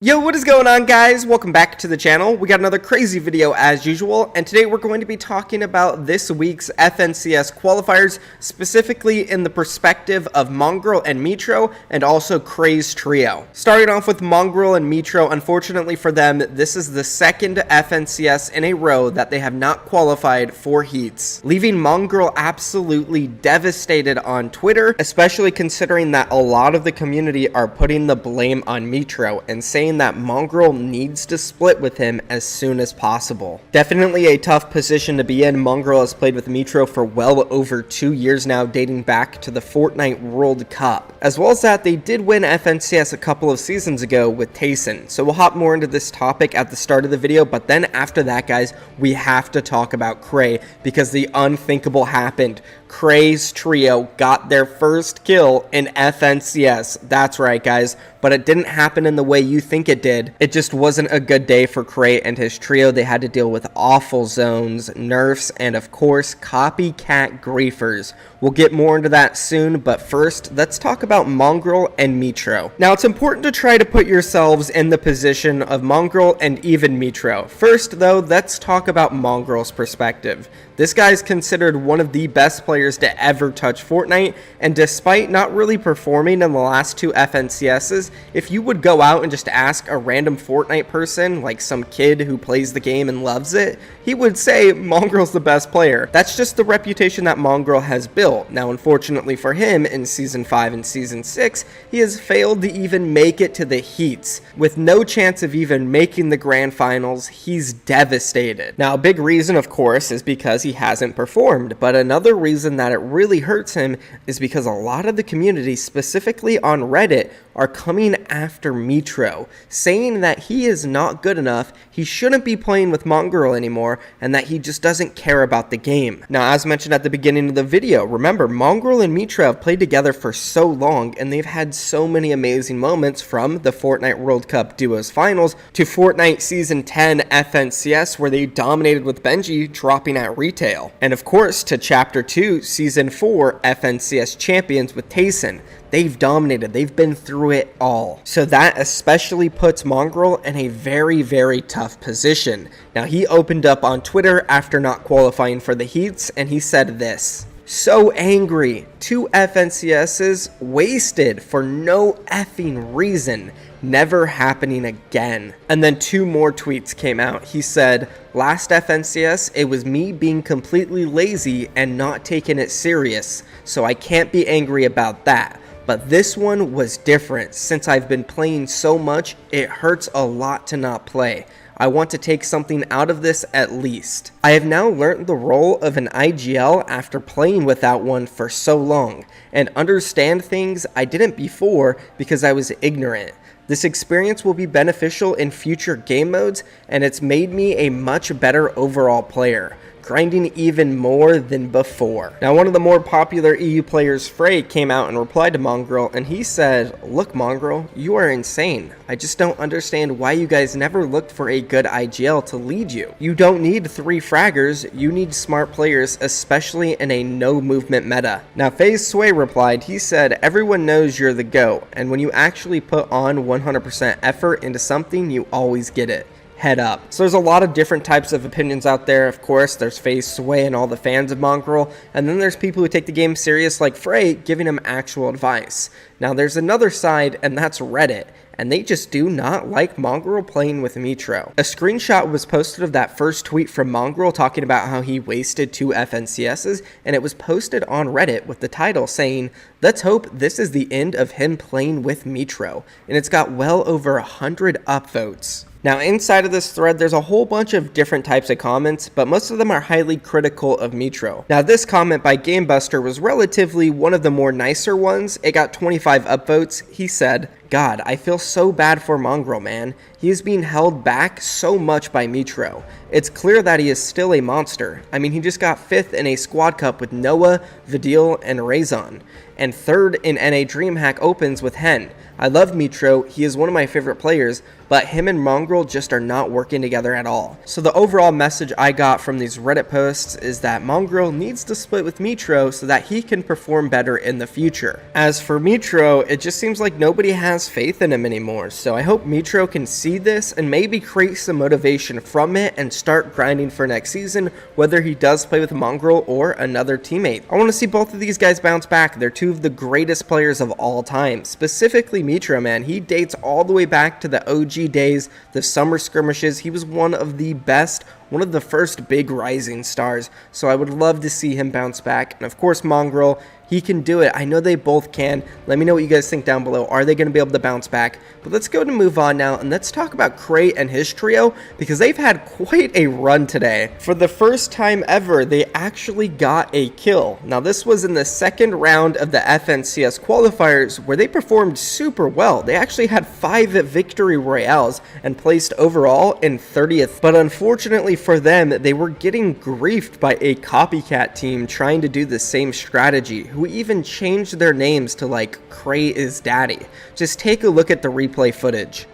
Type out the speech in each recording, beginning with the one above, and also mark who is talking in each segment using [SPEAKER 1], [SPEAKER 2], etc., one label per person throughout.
[SPEAKER 1] Yo, what is going on, guys? Welcome back to the channel. We got another crazy video as usual, and today we're going to be talking about this week's FNCS qualifiers, specifically in the perspective of Mongraal and Mitro, and also Qreis trio. Starting off with Mongraal and Mitro, unfortunately for them, this is the second FNCS in a row that they have not qualified for heats, leaving Mongraal absolutely devastated on Twitter, especially considering that a lot of the community are putting the blame on Mitro and saying that Mongraal needs to split with him as soon as possible. Definitely a tough position to be in. Mongraal has played with Mitro for well over 2 years now, dating back to the Fortnite World Cup. As well as that, they did win FNCS a couple of seasons ago with Tayson. So we'll hop more into this topic at the start of the video, but then after that, guys, we have to talk about Qrei because the unthinkable happened. Qreis trio got their first kill in FNCS. That's right, guys, but it didn't happen in the way you think it did. It just wasn't a good day for Qrei and his trio. They had to deal with awful zones, nerfs, and of course, copycat griefers. We'll get more into that soon, but first, let's talk about Mongraal and Mitro. Now, it's important to try to put yourselves in the position of Mongraal and even Mitro. First, though, let's talk about Mongraal's perspective. This guy's considered one of the best players to ever touch Fortnite, and despite not really performing in the last two FNCSs, if you would go out and just ask a random Fortnite person, like some kid who plays the game and loves it, he would say Mongraal's the best player. That's just the reputation that Mongraal has built. Now, unfortunately for him, in Season 5 and Season 6, he has failed to even make it to the heats. With no chance of even making the grand finals, he's devastated. Now, a big reason, of course, is because he hasn't performed, but another reason that it really hurts him is because a lot of the community, specifically on Reddit, are coming after Mitro, saying that he is not good enough, he shouldn't be playing with Mongraal anymore, and that he just doesn't care about the game. Now, as mentioned at the beginning of the video, remember, Mongraal and Mitro have played together for so long, and they've had so many amazing moments, from the Fortnite World Cup Duos Finals to Fortnite Season 10 FNCS, where they dominated with Benji dropping at retail, and of course to Chapter 2 Season 4 FNCS Champions with Tayson. They've dominated. They've been through it all. So that especially puts Mongraal in a very, very tough position. Now, he opened up on Twitter after not qualifying for the heats, and he said this: "So angry. 2 FNCSs wasted for no effing reason. Never happening again." And then 2 more tweets came out. He said, "Last FNCS, it was me being completely lazy and not taking it serious, so I can't be angry about that. But this one was different. Since I've been playing so much, it hurts a lot to not play. I want to take something out of this at least. I have now learned the role of an IGL after playing without one for so long, and understand things I didn't before because I was ignorant. This experience will be beneficial in future game modes, and it's made me a much better overall player. Grinding even more than before." Now, one of the more popular EU players, Qrei, came out and replied to Mongraal, and he said, "Look, Mongraal, you are insane. I just don't understand why you guys never looked for a good IGL to lead you. You don't need 3 fraggers, you need smart players, especially in a no movement meta." Now, FaZe Sway replied, he said, "Everyone knows you're the GOAT, and when you actually put on 100% effort into something, you always get it. Head up." So there's a lot of different types of opinions out there. Of course, there's FaZe Sway and all the fans of Mongraal, and then there's people who take the game serious like Qrei, giving him actual advice. Now, there's another side, and that's Reddit, and they just do not like Mongraal playing with Mitro. A screenshot was posted of that first tweet from Mongraal talking about how he wasted 2 FNCSs, and it was posted on Reddit with the title saying, "Let's hope this is the end of him playing with Mitro," and it's got well over 100 upvotes. Now, inside of this thread, there's a whole bunch of different types of comments, but most of them are highly critical of Mitro. Now, this comment by GameBuster was relatively one of the more nicer ones. It got 25 upvotes. He said, "God, I feel so bad for Mongraal, man. He is being held back so much by Mitro. It's clear that he is still a monster. I mean, he just got 5th in a squad cup with Noah, Vidil, and Razon, and 3rd in NA DreamHack Opens with Hen. I love Mitro, he is one of my favorite players, but him and Mongraal just are not working together at all." So the overall message I got from these Reddit posts is that Mongraal needs to split with Mitro so that he can perform better in the future. As for Mitro, it just seems like nobody has has faith in him anymore. So I hope Mitro can see this and maybe create some motivation from it and start grinding for next season, whether he does play with Mongraal or another teammate. I want to see both of these guys bounce back. They're two of the greatest players of all time. Specifically Mitro, man. He dates all the way back to the OG days, the summer skirmishes. He was one of the best, one of the first big rising stars. So I would love to see him bounce back. And of course Mongraal, he can do it. I know they both can. Let me know what you guys think down below. Are they going to be able to bounce back? But let's go to move on now, and let's talk about Qrei and his trio, because they've had quite a run today. For the first time ever, they actually got a kill. Now, this was in the second round of the FNCS qualifiers, where they performed super well. They actually had 5 victory royales and placed overall in 30th. But unfortunately for them, they were getting griefed by a copycat team trying to do the same strategy, who even changed their names to like Qrei is daddy. Just take a look at the replay footage.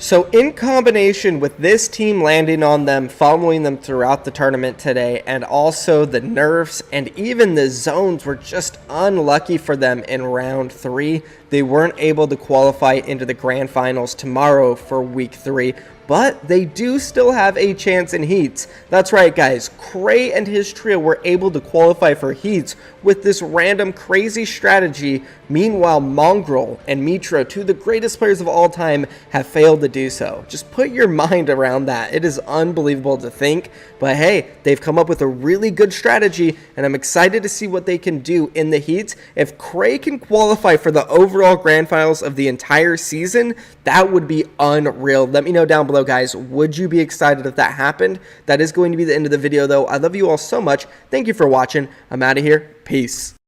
[SPEAKER 1] So in combination with this team landing on them, following them throughout the tournament today, and also the nerfs and even the zones were just unlucky for them in round 3. They weren't able to qualify into the grand finals tomorrow for week 3. But they do still have a chance in heats. That's right, guys. Qrei and his trio were able to qualify for heats with this random crazy strategy. Meanwhile, Mongraal and Mitro, two of the greatest players of all time, have failed to do so. Just put your mind around that. It is unbelievable to think. But hey, they've come up with a really good strategy, and I'm excited to see what they can do in the heats. If Qrei can qualify for the overall grand finals of the entire season, that would be unreal. Let me know down below, guys. Would you be excited if that happened? That is going to be the end of the video, though. I love you all so much. Thank you for watching. I'm out of here. Peace.